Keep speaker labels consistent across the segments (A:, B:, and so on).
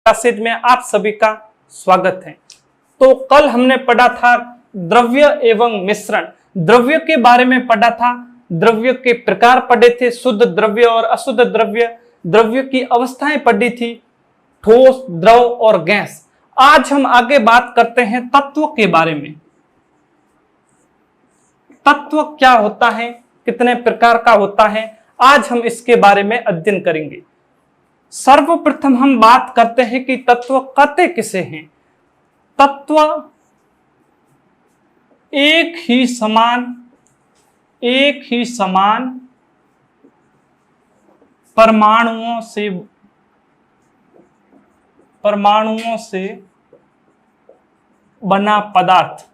A: Classes में आप सभी का स्वागत है। तो कल हमने पढ़ा था द्रव्य एवं मिश्रण। द्रव्य के बारे में पढ़ा था, द्रव्य के प्रकार पढ़े थे, शुद्ध द्रव्य और अशुद्ध द्रव्य, द्रव्य की अवस्थाएं पढ़ी थी, ठोस, द्रव और गैस। आज हम आगे बात करते हैं तत्व के बारे में। तत्व क्या होता है, कितने प्रकार का होता है, आज हम इसके बारे में अध्ययन करेंगे। सर्वप्रथम हम बात करते हैं कि तत्व कहते किसे हैं। तत्व एक ही समान परमाणुओं से बना पदार्थ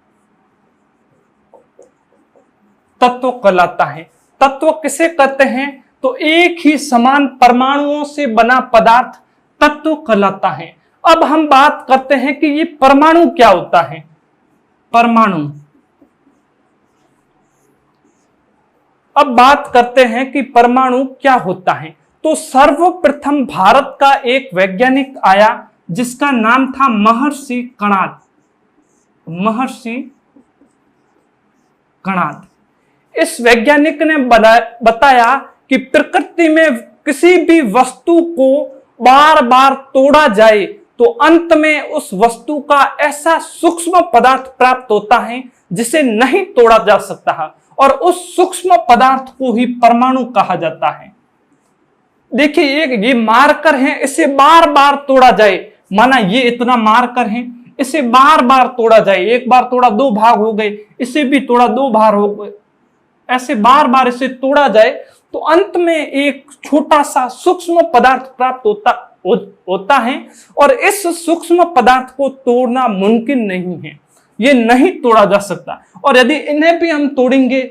A: तत्व कहलाता है। तत्व किसे कहते हैं? तो एक ही समान परमाणुओं से बना पदार्थ तत्व कहलाता है। अब हम बात करते हैं कि ये परमाणु क्या होता है। परमाणु, अब बात करते हैं कि परमाणु क्या होता है। तो सर्वप्रथम भारत का एक वैज्ञानिक आया जिसका नाम था महर्षि कणाद। महर्षि कणाद, इस वैज्ञानिक ने बताया कि प्रकृति में किसी भी वस्तु को बार बार तोड़ा जाए तो अंत में उस वस्तु का ऐसा सूक्ष्म पदार्थ प्राप्त होता है जिसे नहीं तोड़ा जा सकता है, और उस सूक्ष्म पदार्थ को ही परमाणु कहा जाता है। देखिए, ये मार्कर है, इसे बार बार तोड़ा जाए, माना ये इतना मार्कर है, इसे बार बार तोड़ा जाए, एक बार तोड़ा दो भाग हो गए, इसे भी तोड़ा दो भाग हो गए, ऐसे बार बार इसे तोड़ा जाए तो अंत में एक छोटा सा सूक्ष्म पदार्थ प्राप्त होता है, और इस सूक्ष्म पदार्थ को तोड़ना मुमकिन नहीं है, ये नहीं तोड़ा जा सकता। और यदि इन्हें भी हम तोड़ेंगे,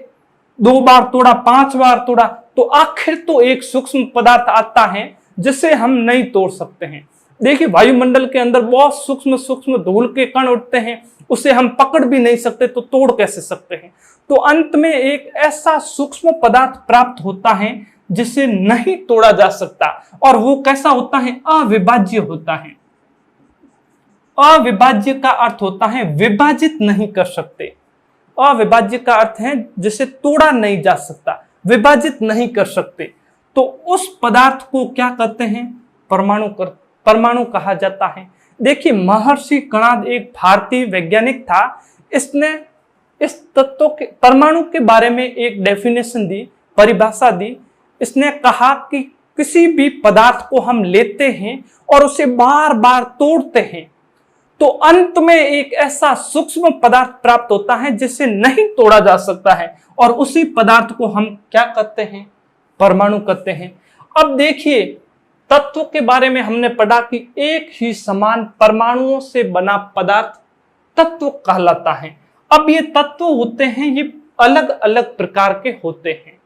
A: दो बार तोड़ा, पांच बार तोड़ा, तो आखिर तो एक सूक्ष्म पदार्थ आता है जिसे हम नहीं तोड़ सकते हैं। देखिए, वायुमंडल के अंदर बहुत सूक्ष्म सूक्ष्म धूल के कण उठते हैं, उसे हम पकड़ भी नहीं सकते तो तोड़ कैसे सकते हैं। तो अंत में एक ऐसा सूक्ष्म पदार्थ प्राप्त होता है जिसे नहीं तोड़ा जा सकता, और वो कैसा होता है? अविभाज्य होता है। अविभाज्य का अर्थ होता है विभाजित नहीं कर सकते। अविभाज्य का अर्थ है जिसे तोड़ा नहीं जा सकता, विभाजित नहीं कर सकते। तो उस पदार्थ को क्या कहते हैं? परमाणु कहा जाता है। देखिए, महर्षि कणाद एक भारतीय वैज्ञानिक था। इसने इस तत्व के, परमाणु के बारे में एक डेफिनेशन दी, परिभाषा दी। इसने कहा कि किसी भी पदार्थ को हम लेते हैं और उसे बार बार तोड़ते हैं तो अंत में एक ऐसा सूक्ष्म पदार्थ प्राप्त होता है जिसे नहीं तोड़ा जा सकता है, और उसी पदार्थ को हम क्या कहते हैं? परमाणु कहते हैं। अब देखिए, तत्व के बारे में हमने पढ़ा कि एक ही समान परमाणुओं से बना पदार्थ तत्व कहलाता है। अब ये तत्व होते हैं, ये अलग अलग प्रकार के होते हैं।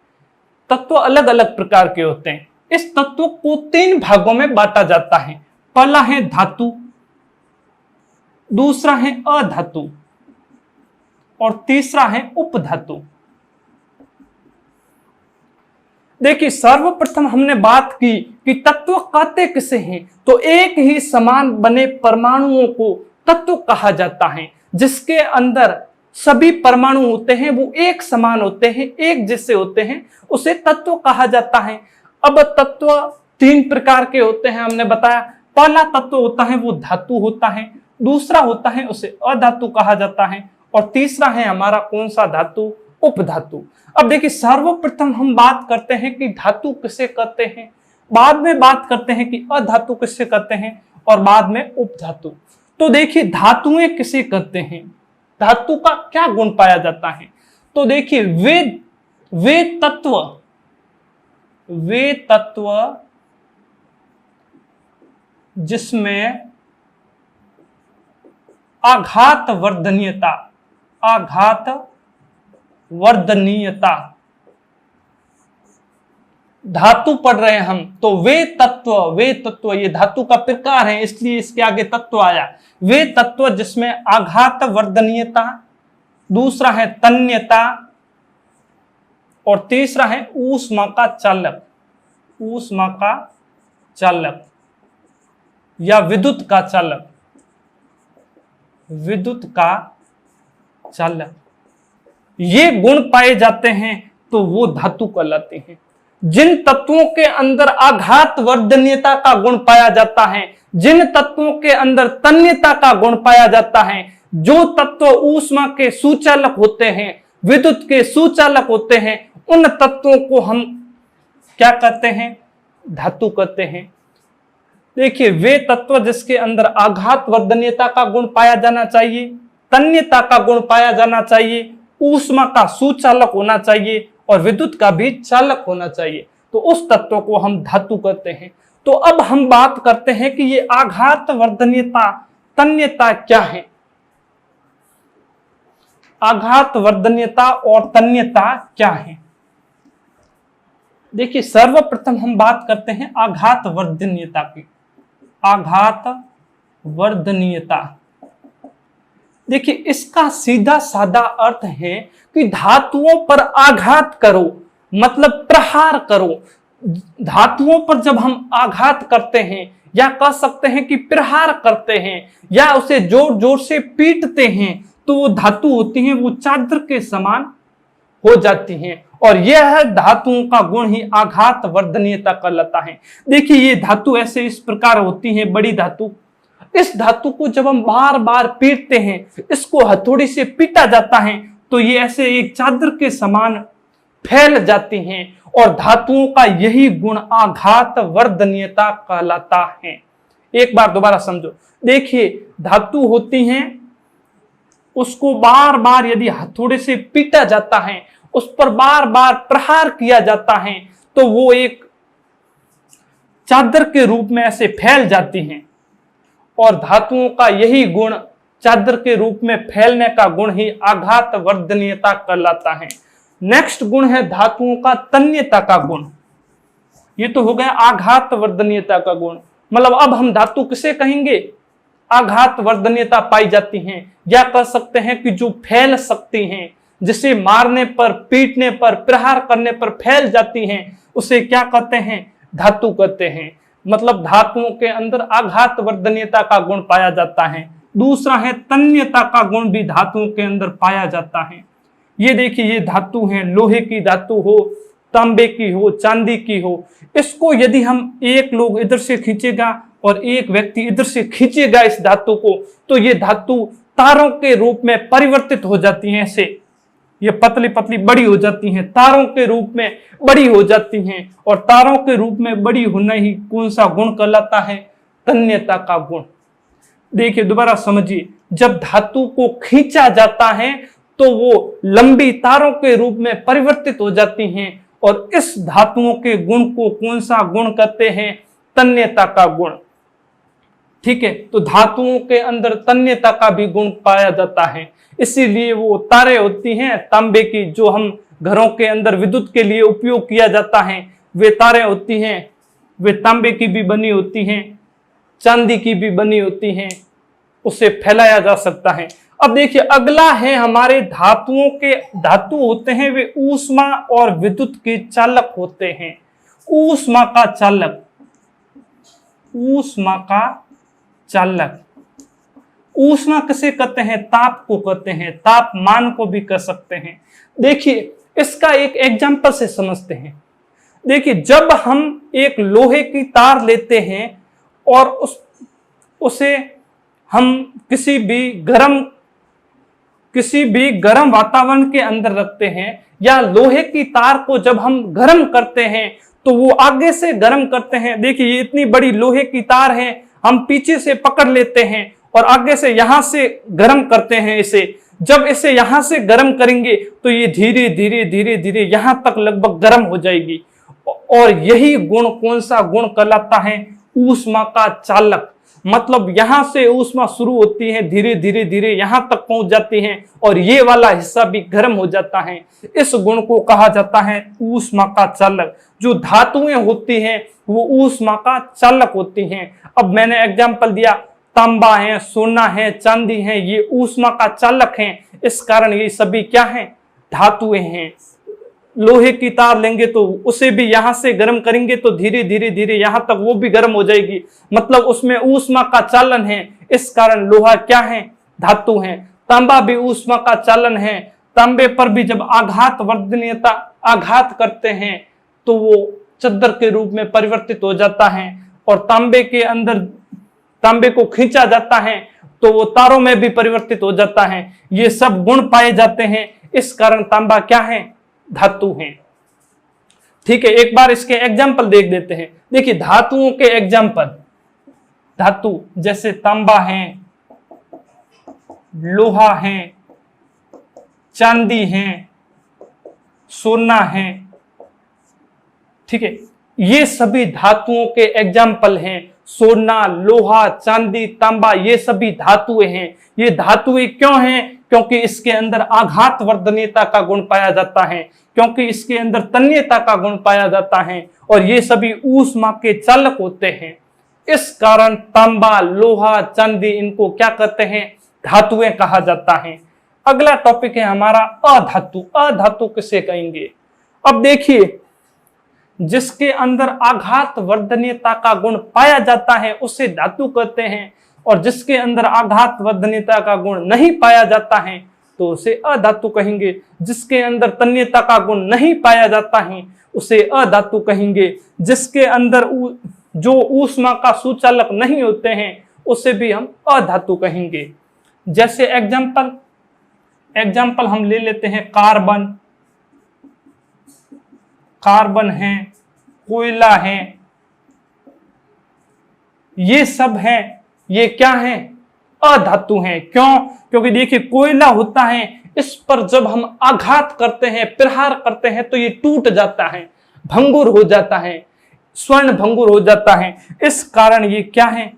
A: तत्व अलग अलग प्रकार के होते हैं। इस तत्व को तीन भागों में बांटा जाता है। पहला है धातु, दूसरा है अधातु, और तीसरा है उपधातु। देखिए, सर्वप्रथम हमने बात की कि तत्व कहते किसे हैं। तो एक ही समान बने परमाणुओं को तत्व कहा जाता है। जिसके अंदर सभी परमाणु होते हैं, वो एक समान होते हैं, एक जैसे होते हैं, उसे तत्व कहा जाता है। अब तत्व तीन प्रकार के होते हैं, हमने बताया। पहला तत्व होता है वो धातु होता है, दूसरा होता है उसे अधातु कहा जाता है, और तीसरा है हमारा कौन सा धातु? उपधातु। अब देखिए, सर्वप्रथम हम बात करते हैं कि धातु किसे कहते हैं, बाद में बात करते हैं कि अधातु किसे कहते हैं, और बाद में उपधातु। तो देखिए, धातुएं किसे कहते हैं, धातु का क्या गुण पाया जाता है। तो देखिए, वे तत्व जिसमें आघात वर्धनीयता, धातु पढ़ रहे हैं हम, तो वे तत्व ये धातु का प्रकार है, इसलिए इसके आगे तत्व आया। वे तत्व जिसमें आघात वर्धनीयता, दूसरा है तन्यता, और तीसरा है ऊष्मा का चालक। या विद्युत का चालक, विद्युत का चालक, ये गुण पाए जाते हैं तो वो धातु कहलाते हैं। जिन तत्वों के अंदर आघात वर्धनीयता का गुण पाया जाता है, जिन तत्वों के अंदर तन्यता का गुण पाया जाता है, जो तत्व ऊष्मा के सुचालक होते हैं, विद्युत के सुचालक होते हैं, उन तत्वों को हम क्या कहते हैं? धातु कहते हैं। देखिए, वे तत्व जिसके अंदर आघात वर्धनीयता का गुण पाया जाना चाहिए, तन्यता का गुण पाया जाना चाहिए, ऊष्मा का सुचालक होना चाहिए और विद्युत का भी चालक होना चाहिए, तो उस तत्व को हम धातु कहते हैं। तो अब हम बात करते हैं कि ये आघात वर्धनीयता, तन्यता क्या है? आघात वर्धनीयता और तन्यता क्या है? देखिए, सर्वप्रथम हम बात करते हैं आघात वर्धनीयता की। आघात वर्धनीयता, देखिए इसका सीधा साधा अर्थ है कि धातुओं पर आघात करो, मतलब प्रहार करो। धातुओं पर जब हम आघात करते हैं या कह सकते हैं कि प्रहार करते हैं या उसे जोर जोर से पीटते हैं, तो वो धातु होती हैं, वो चादर के समान हो जाती हैं, और यह धातुओं का गुण ही आघात वर्धनीयता कहलाता है। देखिए, ये धातु ऐसे इस प्रकार होती हैं, बड़ी धातु। इस धातु को जब हम बार बार पीटते हैं, इसको हथौड़ी से पीटा जाता है, तो ये ऐसे एक चादर के समान फैल जाती हैं, और धातुओं का यही गुण आघात वर्धनीयता कहलाता है। एक बार दोबारा समझो। देखिए, धातु होती हैं, उसको बार बार यदि हथौड़े से पीटा जाता है, उस पर बार बार प्रहार किया जाता है, तो वो एक चादर के रूप में ऐसे फैल जाती हैं, और धातुओं का यही गुण, चादर के रूप में फैलने का गुण ही आघात वर्धनीयता कहलाता है। नेक्स्ट गुण है धातुओं का तन्यता का गुण। ये तो हो गया आघात वर्धनीयता का गुण। मतलब अब हम धातु किसे कहेंगे? आघात वर्धनीयता पाई जाती हैं, या कह सकते हैं कि जो फैल सकती हैं, जिसे मारने पर, पीटने पर, प्रहार करने पर फैल जाती हैं, उसे क्या कहते हैं? धातु कहते हैं। मतलब धातुओं के अंदर आघात वर्धनीयता का गुण पाया जाता है। दूसरा है तन्यता का गुण भी धातुओं के अंदर पाया जाता है। ये देखिए, ये धातु है, लोहे की धातु हो, तांबे की हो, चांदी की हो, इसको यदि हम एक लोग इधर से खींचेगा और एक व्यक्ति इधर से खींचेगा इस धातु को, तो ये धातु तारों के रूप में परिवर्तित हो जाती हैं। ऐसे ये पतली पतली बड़ी हो जाती हैं, तारों के रूप में बड़ी हो जाती हैं, और तारों के रूप में बड़ी होना ही कौन सा गुण कहलाता है? तन्यता का गुण। देखिए, दोबारा समझिए, जब धातु को खींचा जाता है तो वो लंबी तारों के रूप में परिवर्तित हो जाती हैं, और इस धातुओं के गुण को कौन सा गुण कहते हैं? तन्यता का गुण। ठीक है, तो धातुओं के अंदर तन्यता का भी गुण पाया जाता है, इसीलिए वो तारे होती हैं तांबे की, जो हम घरों के अंदर विद्युत के लिए उपयोग किया जाता है, वे तारे होती हैं, वे तांबे की भी बनी होती हैं, चांदी की भी बनी होती हैं, उसे फैलाया जा सकता है। अब देखिए, अगला है हमारे धातुओं के, धातु होते हैं वे ऊष्मा और विद्युत के चालक होते हैं। ऊष्मा का चालक, ऊष्मा का चालक। ऊष्मा किसे कहते हैं? ताप को कहते हैं, तापमान को भी कह सकते हैं। देखिए, इसका एक एग्जांपल से समझते हैं। देखिए, जब हम एक लोहे की तार लेते हैं और उसे हम किसी भी गर्म वातावरण के अंदर रखते हैं, या लोहे की तार को जब हम गर्म करते हैं तो वो आगे से गर्म करते हैं। देखिए, ये इतनी बड़ी लोहे की तार है, हम पीछे से पकड़ लेते हैं और आगे से यहां से गर्म करते हैं इसे। जब इसे यहां से गर्म करेंगे तो ये धीरे धीरे धीरे धीरे यहां तक लगभग गर्म हो जाएगी, और यही गुण कौन सा गुण कहलाता है? ऊष्मा का चालक। मतलब यहां से ऊष्मा शुरू होती है, धीरे धीरे धीरे यहां तक पहुंच जाती है, और ये वाला हिस्सा भी गर्म हो जाता है। इस गुण को कहा जाता है ऊष्मा का चालक। जो धातुएं होती हैं वो ऊष्मा का चालक होती हैं। अब मैंने एग्जाम्पल दिया, तांबा है, सोना है, चांदी है, ये ऊष्मा का चालक हैं। इस कारण ये सभी क्या हैं? धातुएं हैं। लोहे की तार लेंगे तो उसे भी यहां से गर्म करेंगे तो धीरे धीरे धीरे यहां तक वो भी गर्म हो जाएगी, मतलब उसमें ऊष्मा का चालन है। इस कारण लोहा क्या है, धातु है। तांबा भी ऊष्मा का चालन है। तांबे पर भी जब आघातवर्धनीयता आघात करते हैं तो वो चद्दर के रूप में परिवर्तित हो जाता है, और तांबे के अंदर तांबे को खींचा जाता है तो वो तारों में भी परिवर्तित हो जाता है। ये सब गुण पाए जाते हैं, इस कारण तांबा क्या है, धातु है। ठीक है, एक बार इसके एग्जाम्पल देख देते हैं। देखिए धातुओं के एग्जाम्पल, धातु जैसे तांबा है, लोहा है, चांदी है, सोना है। ठीक है, ये सभी धातुओं के एग्जाम्पल हैं। सोना, लोहा, चांदी, तांबा, ये सभी धातुएं हैं। ये धातुएं क्यों हैं, क्योंकि इसके अंदर आघातवर्धनीयता का गुण पाया जाता है, क्योंकि इसके अंदर तन्यता का गुण पाया जाता है, और ये सभी ऊष्मा के चालक होते हैं। इस कारण तांबा, लोहा, चांदी, इनको क्या कहते हैं, धातुएं कहा जाता है। अगला टॉपिक है हमारा अधातु। अधातु किसे कहेंगे? अब देखिए, जिसके अंदर आघातवर्धनीयता का गुण पाया जाता है उसे धातु कहते हैं, और जिसके अंदर आघातवर्धनीयता का गुण नहीं पाया जाता है तो उसे अधातु कहेंगे। जिसके अंदर तन्यता का गुण नहीं पाया जाता है उसे अधातु कहेंगे। जिसके अंदर जो ऊष्मा का सुचालक नहीं होते हैं उसे भी हम अधातु कहेंगे। जैसे एग्जाम्पल हम ले लेते हैं, कार्बन, कार्बन है, कोयला है, ये सब है, ये क्या है, अधातु हैं। क्यों? क्योंकि देखिए कोयला होता है, इस पर जब हम आघात करते हैं, प्रहार करते हैं तो ये टूट जाता है, भंगुर हो जाता है, स्वर्ण भंगुर हो जाता है। इस कारण ये क्या है,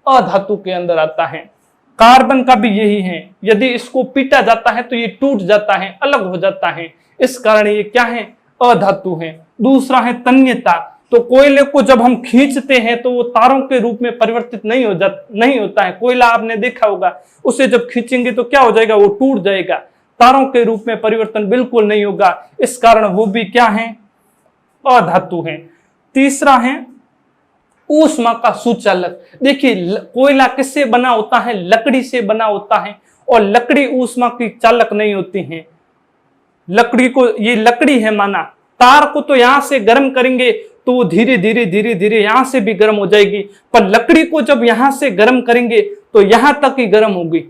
A: अधातु के अंदर आता है। कार्बन का भी यही है, यदि इसको पीटा जाता है तो ये टूट जाता है, अलग हो जाता है। इस कारण ये क्या है, अधातु है। दूसरा है तन्यता। तो कोयले को जब हम खींचते हैं तो वो तारों के रूप में परिवर्तित नहीं होता है। कोयला आपने देखा होगा, उसे जब खींचेंगे तो क्या हो जाएगा, वो टूट जाएगा, तारों के रूप में परिवर्तन बिल्कुल नहीं होगा। इस कारण वो भी क्या है, अधातु है। तीसरा है ऊष्मा का सुचालक। देखिए कोयला किससे बना होता है, लकड़ी से बना होता है, और लकड़ी ऊष्मा की चालक नहीं होती है। लकड़ी को, ये लकड़ी है माना, तार को तो यहां से गर्म करेंगे तो वो धीरे धीरे धीरे धीरे यहां से भी गर्म हो जाएगी, पर लकड़ी को जब यहां से गर्म करेंगे तो यहां तक ही गर्म होगी।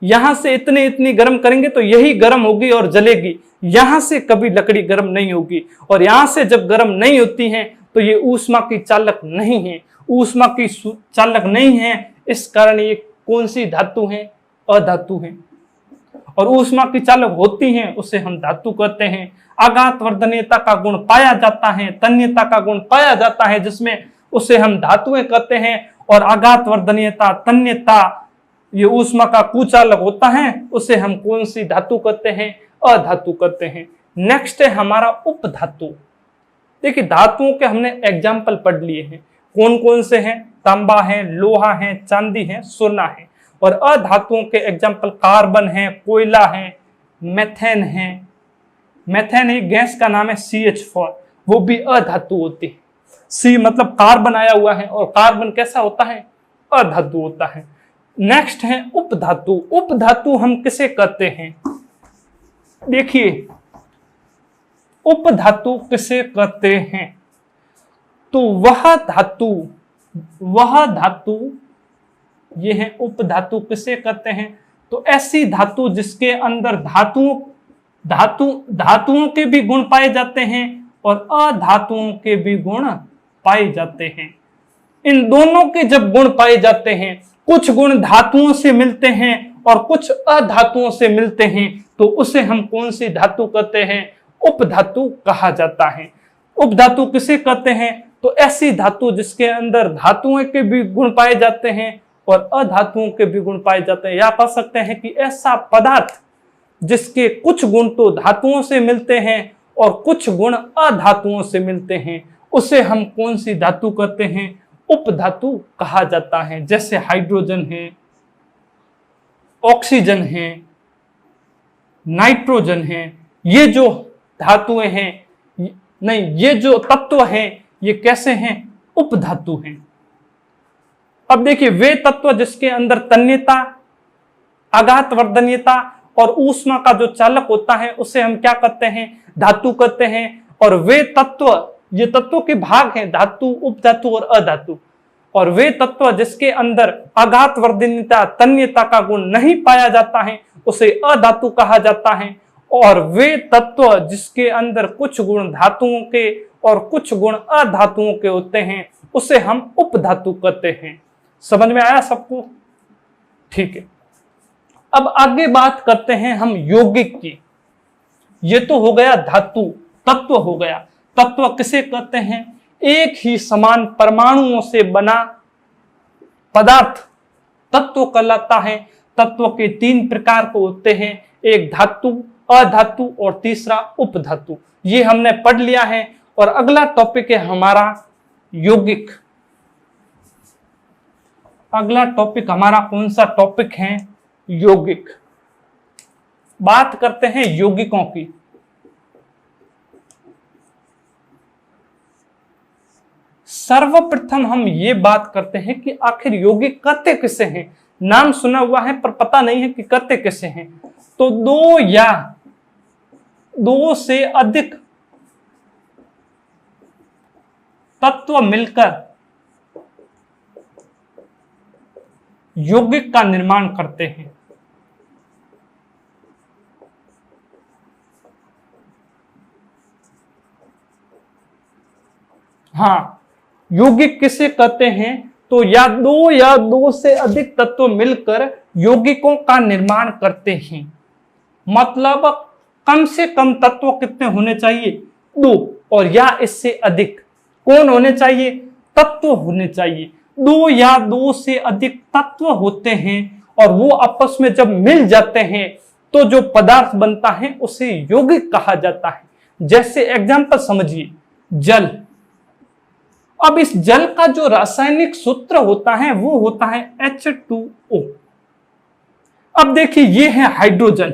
A: यहां से इतनी गर्म करेंगे तो यही गर्म होगी और जलेगी, यहां से कभी लकड़ी गर्म नहीं होगी। और यहां से जब गर्म नहीं होती है तो ये ऊष्मा की चालक नहीं है, ऊष्मा की चालक नहीं है। इस कारण ये कौन सी धातु है, अधातु है। और ऊष्मा की चालक होती हैं उसे हम धातु कहते हैं। आघातवर्धनीयता का गुण पाया जाता है, तन्यता का गुण पाया जाता है जिसमें, उसे हम धातुएं कहते हैं। और आघातवर्धनीयता, तन्यता, ये ऊष्मा का कुचालक होता है, उसे हम कौन सी धातु कहते हैं, अधातु कहते हैं। नेक्स्ट है हमारा उपधातु। देखिए धातुओं के हमने एग्जाम्पल पढ़ लिए हैं, कौन कौन से हैं, तांबा है, लोहा है, चांदी है, सोना है। और अधातुओं के एग्जाम्पल कार्बन है, कोयला है, मेथेन है। मेथेन एक गैस का नाम है CH4, वो भी अधातु होती है। सी मतलब कार्बन आया हुआ है, और कार्बन कैसा होता है, अधातु होता है। नेक्स्ट है उपधातु। उपधातु हम किसे कहते हैं, देखिए उपधातु किसे कहते हैं, तो वह धातु ये है उपधातु। किसे कहते हैं, तो ऐसी धातु जिसके अंदर धातुओं के भी गुण पाए जाते हैं और अधातुओं के भी गुण पाए जाते हैं। इन दोनों के जब गुण पाए जाते हैं, कुछ गुण धातुओं से मिलते हैं और कुछ अधातुओं से मिलते हैं, तो उसे हम कौन सी धातु कहते हैं, उपधातु कहा जाता है। उपधातु किसे कहते हैं, तो ऐसी धातु जिसके अंदर धातुओं के भी गुण पाए जाते हैं और अधातुओं के भी गुण पाए जाते हैं। या कह सकते हैं कि ऐसा पदार्थ जिसके कुछ गुण तो धातुओं से मिलते हैं और कुछ गुण अधातुओं से मिलते हैं, उसे हम कौन सी धातु कहते हैं, उपधातु कहा जाता है। जैसे हाइड्रोजन है, ऑक्सीजन है, नाइट्रोजन है, ये जो धातुएं हैं, नहीं, ये जो तत्व हैं ये कैसे हैं, उपधातु हैं। अब देखिए, वे तत्व जिसके अंदर तन्यता, आघात वर्धनीयता और ऊष्मा का जो चालक होता है उसे हम क्या कहते हैं, धातु कहते हैं। और वे तत्व, ये तत्वों के भाग हैं, धातु, उपधातु और अधातु। और वे तत्व जिसके अंदर आघात वर्धनीयता, तन्यता का गुण नहीं पाया जाता है उसे अधातु कहा जाता है। और वे तत्व जिसके अंदर कुछ गुण धातुओं के और कुछ गुण अधातुओं के होते हैं उसे हम उपधातु कहते हैं। समझ में आया सबको? ठीक है, अब आगे बात करते हैं हम यौगिक की। ये तो हो गया धातु, तत्व हो गया। तत्व किसे कहते हैं, एक ही समान परमाणुओं से बना पदार्थ तत्व कहलाता है। तत्व के 3 प्रकार को होते हैं, एक धातु, अधातु और तीसरा उपधातु। ये हमने पढ़ लिया है। और अगला टॉपिक है हमारा यौगिक। अगला टॉपिक हमारा कौन सा टॉपिक है, यौगिक। बात करते हैं यौगिकों की। सर्वप्रथम हम ये बात करते हैं कि आखिर यौगिक कहते किसे हैं। नाम सुना हुआ है पर पता नहीं है कि कहते किसे हैं। तो 2 या 2 से अधिक तत्व मिलकर यौगिक का निर्माण करते हैं। हाँ, यौगिक किसे कहते हैं, तो या 2 से अधिक तत्व मिलकर यौगिकों का निर्माण करते हैं। मतलब कम से कम तत्व कितने होने चाहिए, 2, और या इससे अधिक कौन होने चाहिए, तत्व होने चाहिए। 2 या 2 से अधिक तत्व होते हैं और वो आपस में जब मिल जाते हैं तो जो पदार्थ बनता है उसे यौगिक कहा जाता है। जैसे एग्जांपल समझिए, जल। अब इस जल का जो रासायनिक सूत्र होता है वो होता है H2O। अब देखिए, ये है हाइड्रोजन,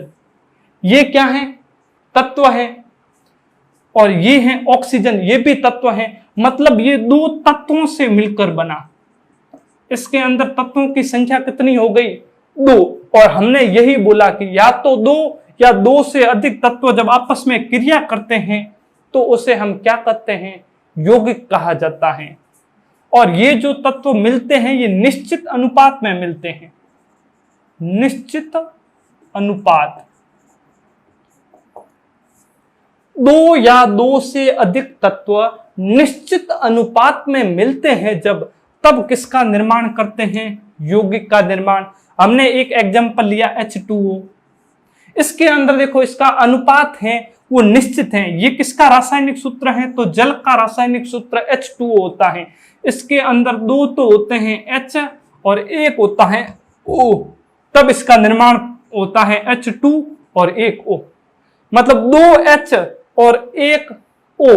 A: ये क्या है, तत्व है। और ये है ऑक्सीजन, ये भी तत्व है। मतलब ये 2 तत्वों से मिलकर बना। इसके अंदर तत्वों की संख्या कितनी हो गई, 2। और हमने यही बोला कि या तो 2 या 2 से अधिक तत्व जब आपस में क्रिया करते हैं तो उसे हम क्या कहते हैं, यौगिक कहा जाता है। और ये जो तत्व मिलते हैं ये निश्चित अनुपात में मिलते हैं। निश्चित अनुपात, 2 या 2 से अधिक तत्व निश्चित अनुपात में मिलते हैं जब, तब किसका निर्माण करते हैं, यौगिक का निर्माण। हमने एक एग्जांपल लिया H2O। इसके अंदर देखो, इसका अनुपात है वो निश्चित है। ये किसका रासायनिक सूत्र है, तो जल का रासायनिक सूत्र H2O होता है। इसके अंदर 2 तो होते हैं H और 1 होता है O, तब इसका निर्माण होता है H2 और 1 O। मतलब 2H और 1 O,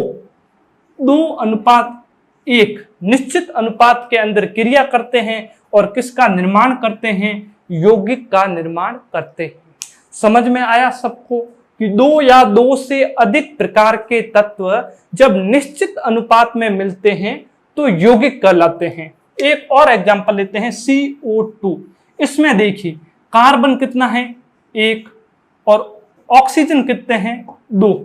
A: 2:1 निश्चित अनुपात के अंदर क्रिया करते हैं और किसका निर्माण करते हैं, यौगिक का निर्माण करते हैं। समझ में आया सबको कि 2 या 2 से अधिक प्रकार के तत्व जब निश्चित अनुपात में मिलते हैं तो यौगिक कहलाते हैं। एक और एग्जांपल लेते हैं, CO2। इसमें देखिए, कार्बन कितना है, 1, और ऑक्सीजन कितने हैं, 2।